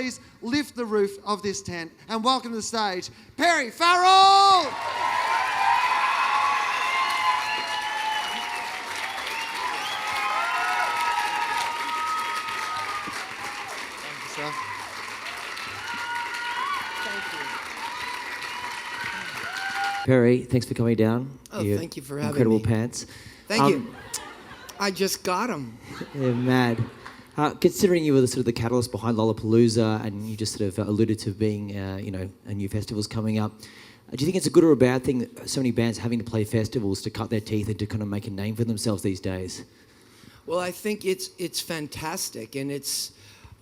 Please lift the roof of this tent and welcome to the stage, Perry Farrell! Thank you, sir. Perry, thanks for coming down. Oh, thank you for having incredible me. pants. Thank you. I just got them. They're mad. Considering you were the sort of the catalyst behind Lollapalooza, and you just sort of alluded to being, a new festival's coming up. Do you think it's a good or a bad thing that so many bands having to play festivals to cut their teeth and to kind of make a name for themselves these days? Well, I think it's fantastic, and it's,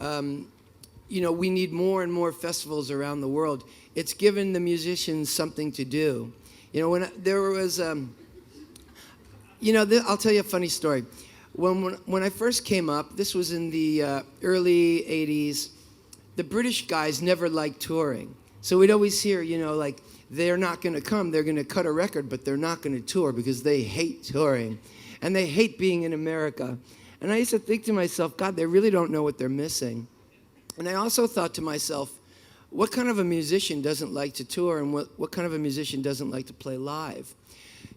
we need more and more festivals around the world. It's given the musicians something to do. When there was, I'll tell you a funny story. When I first came up, this was in the early 80s, the British guys never liked touring. So we'd always hear, they're not going to come, they're going to cut a record, but they're not going to tour because they hate touring. And they hate being in America. And I used to think to myself, God, they really don't know what they're missing. And I also thought to myself, what kind of a musician doesn't like to tour, and what kind of a musician doesn't like to play live?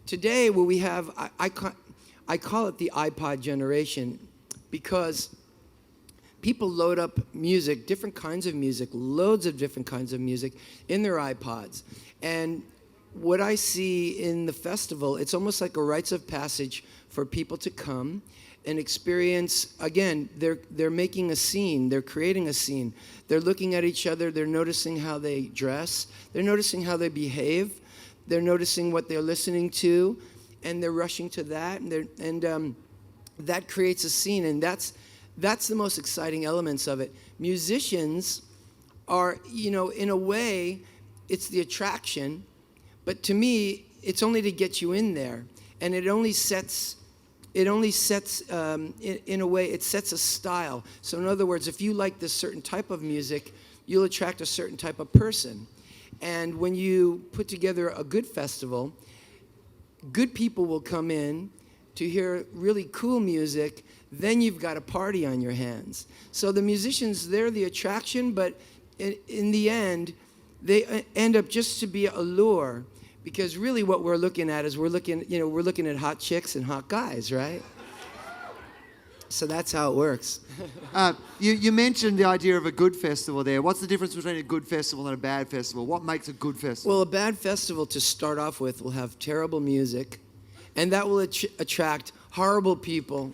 Today, what we have, I call it the iPod generation, because people load up music, different kinds of music, loads of different kinds of music in their iPods. And what I see in the festival, it's almost like a rites of passage for people to come and experience. Again, they're making a scene, they're creating a scene. They're looking at each other, they're noticing how they dress, they're noticing how they behave, they're noticing what they're listening to, and they're rushing to that, and that creates a scene, and that's the most exciting elements of it. Musicians are, in a way, it's the attraction, but to me, it's only to get you in there, and it only sets, in a way, it sets a style. So in other words, if you like this certain type of music, you'll attract a certain type of person. And when you put together a good festival, good people will come in to hear really cool music, then you've got a party on your hands. So the musicians, they're the attraction, but in the end, they end up just to be a lure. Because really what we're looking at is we're looking at hot chicks and hot guys, right? So that's how it works. You mentioned the idea of a good festival there. What's the difference between a good festival and a bad festival? What makes a good festival? Well, a bad festival, to start off with, will have terrible music, and that will attract horrible people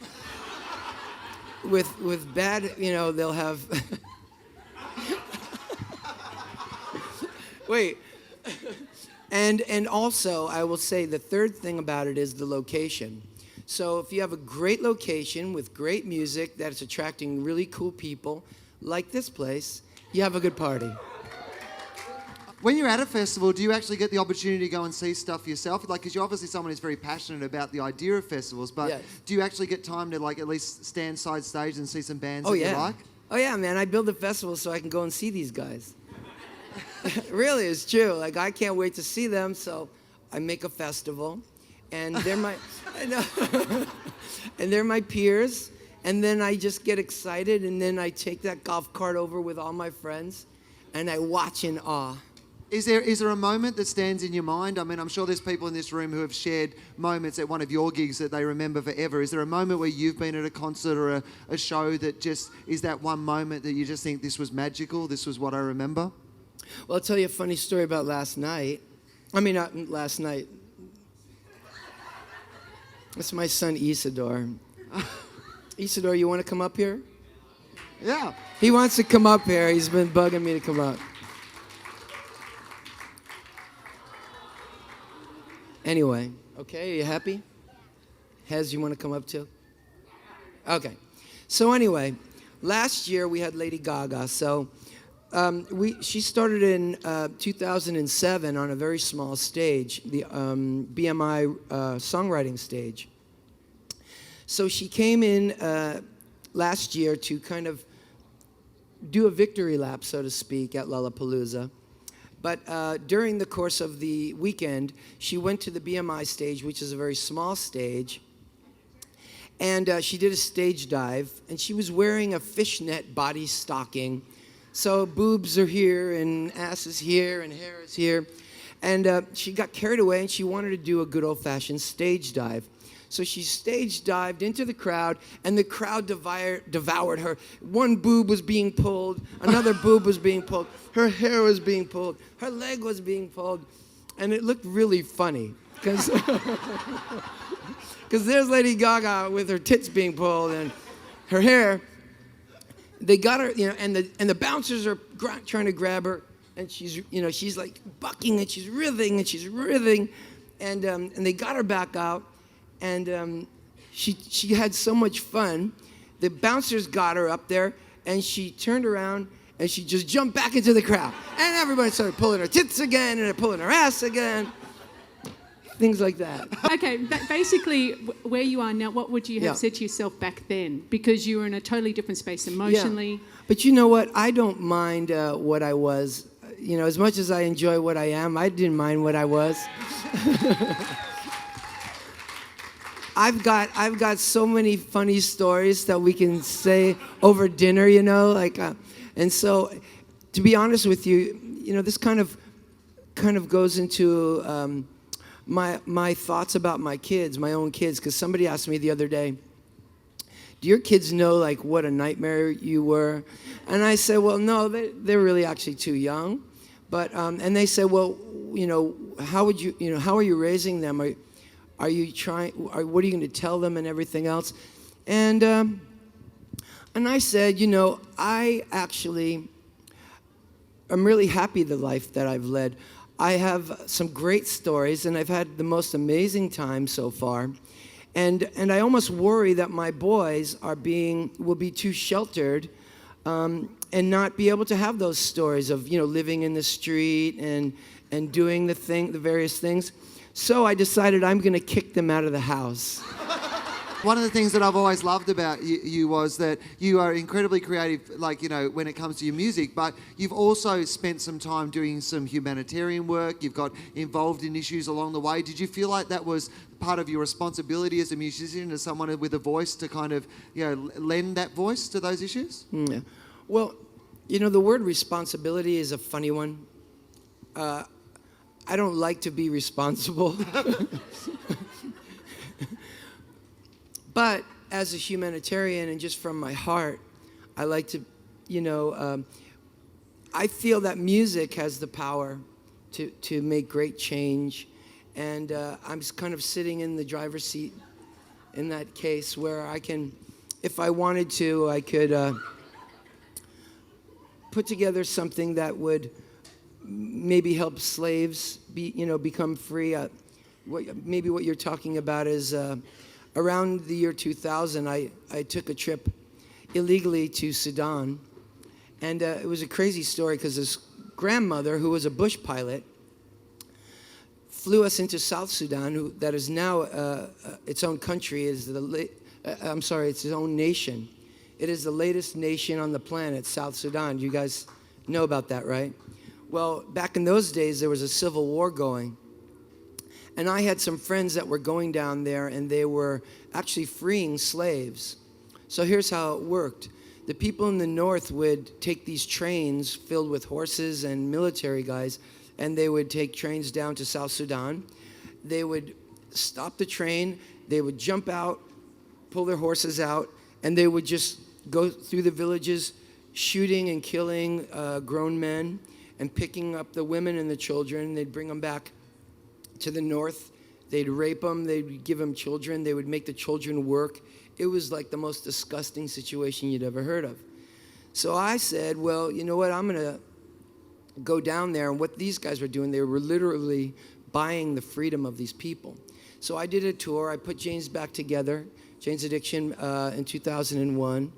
with bad, they'll have... Wait. And also, I will say the third thing about it is the location. So if you have a great location with great music that's attracting really cool people, like this place, you have a good party. When you're at a festival, do you actually get the opportunity to go and see stuff yourself? Because you're obviously someone who's very passionate about the idea of festivals, but Yes. Do you actually get time to at least stand side stage and see some bands Oh, that yeah. you like? Oh, yeah, man. I build a festival so I can go and see these guys. Really, it's true. I can't wait to see them, so I make a festival, and they're my, and they're my peers, and then I just get excited, and then I take that golf cart over with all my friends, and I watch in awe. Is there a moment that stands in your mind? I mean, I'm sure there's people in this room who have shared moments at one of your gigs that they remember forever. Is there a moment where you've been at a concert or a show that just is that one moment that you just think, this was magical, this was what I remember? Well, I'll tell you a funny story about last night. I mean, not last night. It's my son, Isidore. Isidore, you want to come up here? Yeah. He wants to come up here. He's been bugging me to come up. Anyway, okay, are you happy? Hez, you want to come up too? Okay. So anyway, last year we had Lady Gaga. So she started in 2007 on a very small stage, the BMI songwriting stage. So she came in last year to kind of do a victory lap, so to speak, at Lollapalooza. But during the course of the weekend, she went to the BMI stage, which is a very small stage, and she did a stage dive, and she was wearing a fishnet body stocking So boobs are here, and ass is here, and hair is here. And she got carried away, and she wanted to do a good old-fashioned stage dive. So she stage dived into the crowd, and the crowd devoured her. One boob was being pulled, another boob was being pulled, her hair was being pulled, her leg was being pulled, and it looked really funny because there's Lady Gaga with her tits being pulled and her hair. They got her, and the bouncers are trying to grab her, and she's like bucking and she's writhing and she's writhing, and they got her back out. And she had so much fun. The bouncers got her up there, and she turned around, and she just jumped back into the crowd. And everybody started pulling her tits again, and they're pulling her ass again. Things like that. Okay, basically, where you are now, what would you have said to yourself back then? Because you were in a totally different space emotionally. Yeah. But you know what? I don't mind what I was. As much as I enjoy what I am, I didn't mind what I was. I've got so many funny stories that we can say over dinner, and so, to be honest with you, this kind of goes into my thoughts about my kids, my own kids, because somebody asked me the other day, do your kids know like what a nightmare you were? And I said, well, no, they're really actually too young, but and they said, well, how are you raising them? Are you trying? What are you going to tell them and everything else? And I said, I actually am really happy the life that I've led. I have some great stories, and I've had the most amazing time so far. And I almost worry that my boys will be too sheltered, and not be able to have those stories of living in the street and doing the various things. So I decided I'm going to kick them out of the house. One of the things that I've always loved about you was that you are incredibly creative, when it comes to your music, but you've also spent some time doing some humanitarian work. You've got involved in issues along the way. Did you feel like that was part of your responsibility as a musician, as someone with a voice to kind of, lend that voice to those issues? Yeah. Well, the word responsibility is a funny one. I don't like to be responsible. But as a humanitarian and just from my heart, I like to, I feel that music has the power to make great change. And I'm kind of sitting in the driver's seat in that case where I can, if I wanted to, I could put together something that would maybe help slaves become free. Maybe what you're talking about is around the year 2000, I took a trip illegally to Sudan, and it was a crazy story because this grandmother, who was a bush pilot, flew us into South Sudan, that is now its own country. It's its own nation. It is the latest nation on the planet, South Sudan. You guys know about that, right? Well, back in those days, there was a civil war going. And I had some friends that were going down there, and they were actually freeing slaves. So here's how it worked. The people in the north would take these trains filled with horses and military guys, and they would take trains down to South Sudan. They would stop the train, they would jump out, pull their horses out, and they would just go through the villages shooting and killing grown men and picking up the women and the children. They'd bring them back to the north. They'd rape them. They'd give them children. They would make the children work. It was like the most disgusting situation you'd ever heard of. So I said, well, you know what? I'm going to go down there. And what these guys were doing, they were literally buying the freedom of these people. So I did a tour. I put Jane's back together, Jane's Addiction, in 2001.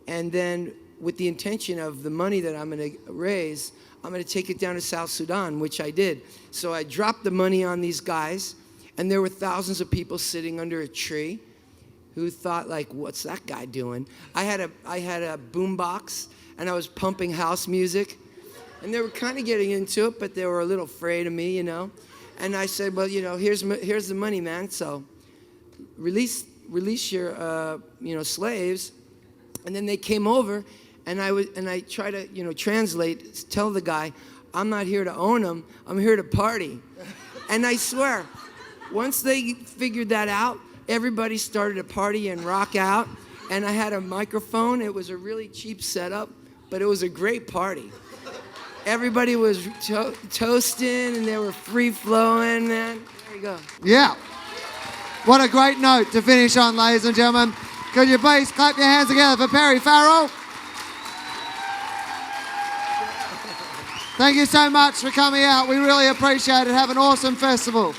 And then with the intention of the money that I'm going to raise, I'm going to take it down to South Sudan, which I did. So I dropped the money on these guys, and there were thousands of people sitting under a tree who thought, like, what's that guy doing? I had a boombox, and I was pumping house music, and they were kind of getting into it, but they were a little afraid of me, And I said, well, here's the money, man. So release your slaves. And then they came over, and I try to, translate, tell the guy, I'm not here to own them, I'm here to party. And I swear, once they figured that out, everybody started to party and rock out. And I had a microphone. It was a really cheap setup, but it was a great party. Everybody was toasting, and they were free-flowing, man. There you go. Yeah. What a great note to finish on, ladies and gentlemen. Could you please clap your hands together for Perry Farrell? Thank you so much for coming out. We really appreciate it. Have an awesome festival.